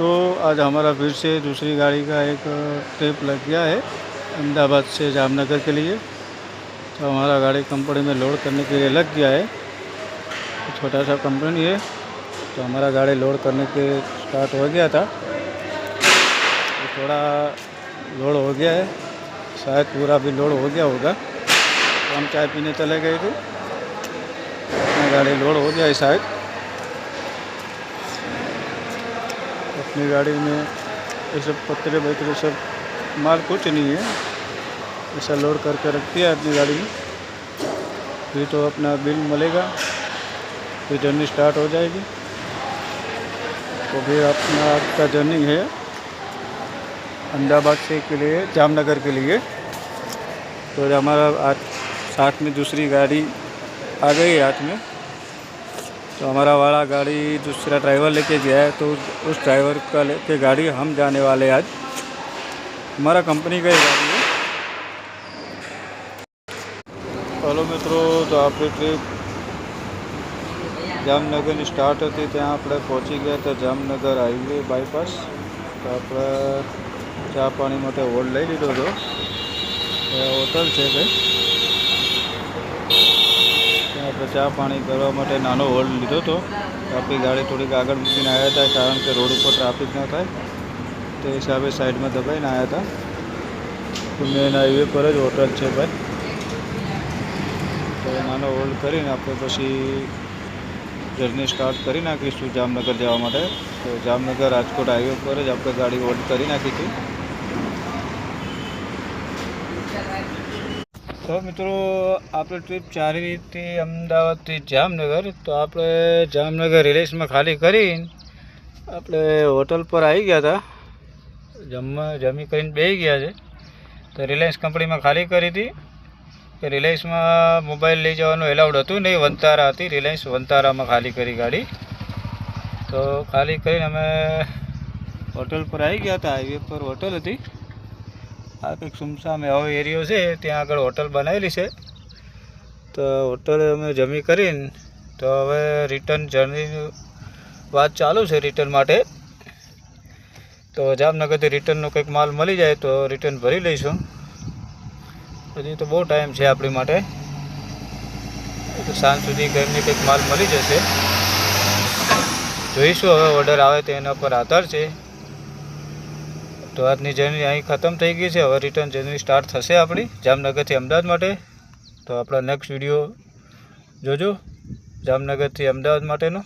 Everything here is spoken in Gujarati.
तो आज हमारा फिर से दूसरी गाड़ी का एक ट्रिप लग गया है अहमदाबाद से जामनगर के लिए। तो हमारा गाड़ी कंपनी में लोड करने के लिए लग गया है। तो छोटा सा कंपनी है, तो हमारा गाड़ी लोड करने के स्टार्ट हो गया था। तो थोड़ा लोड हो गया है, शायद पूरा भी लोड हो गया होगा। तो हम चाय पीने चले गए थे, अपनी गाड़ी लोड हो गया है शायद। अपनी गाड़ी में ये सब पत्रे वत्रे सब माल कुछ नहीं है, ऐसा लोड करके रखती है अपनी गाड़ी में। फिर तो अपना बिल मिलेगा, फिर जर्नी स्टार्ट हो जाएगी। तो फिर अपना आपका जर्नी है अहमदाबाद से के लिए जामनगर के लिए। तो हमारा आज साथ में दूसरी गाड़ी आ गई है हाथ में। तो हमारा वाला गाड़ी दूसरा ड्राइवर लेके गया है, तो उस ड्राइवर का लेके गाड़ी हम जाने वाले आज। हमारा कंपनी का ही गाड़ी है। हेलो मित्रों, तो आपकी ट्रिप जामनगर स्टार्ट હતી ત્યાં આપણે પહોંચી ગયા હતા જામનગર હાઈવે બાયપાસ। તો આપણે ચા પાણી માટે હોલ્ડ લઈ લીધો હતો। હોટલ છે કંઈ, ત્યાં આપણે ચા પાણી કરવા માટે નાનો હોલ્ડ લીધો હતો। આપણી ગાડી થોડીક આગળ મૂકીને આવ્યા હતા, કારણ કે રોડ ઉપર ટ્રાફિક ન થાય તે હિસાબે સાઈડમાં દબાઈને આવ્યા હતા। તો મેન હાઈવે પર જ હોટલ છે ભાઈ। તો નાનો હોલ્ડ કરીને આપણે પછી જર્ની સ્ટાર્ટ કરી નાખીશું જામનગર જવા માટે। તો જામનગર રાજકોટ હાઈવે પર જ આપણે ગાડી હોલ્ડ કરી નાખી હતી। તો મિત્રો આપણે ટ્રીપ ચાલી રહી હતી અમદાવાદથી જામનગર। તો આપણે જામનગર રિલાયન્સમાં ખાલી કરીને આપણે હોટલ પર આવી ગયા હતા। જમી કરીને બેસી ગયા છે। તો રિલાયન્સ કંપનીમાં ખાલી કરી હતી કે રિલાયન્સમાં મોબાઈલ લઈ જવાનું એલાઉડ હતું નહીં, વંતારા હતી, રિલાયન્સ વંતારામાં ખાલી કરી ગાડી। તો ખાલી કરીને અમે હોટલ પર આવી ગયા હતા। હાઈવે પર હોટલ હતી। આ કંઈક સુમસામ એવો એરિયો છે, ત્યાં આગળ હોટલ બનાવેલી છે। તો હોટલ અમે જમી કરીને તો હવે રિટર્ન જર્નીની વાત ચાલુ છે રિટર્ન માટે। તો જામનગરથી રિટર્નનો કંઈક માલ મળી જાય તો રિટર્ન ભરી લઈશું। હજી તો બહુ ટાઈમ છે આપણી માટે, તો સાંજ સુધી ઘરની કંઈક માલ મળી જશે। જોઈશું હવે ઓર્ડર આવે તો એના પર આધાર છે। તો આજની જર્ની અહીં ખતમ થઈ ગઈ છે। હવે રિટર્ન જર્ની સ્ટાર્ટ થશે આપણી જામનગરથી અમદાવાદ માટે। તો આપણા નેક્સ્ટ વિડીયો જોજો જામનગરથી અમદાવાદ માટેનો।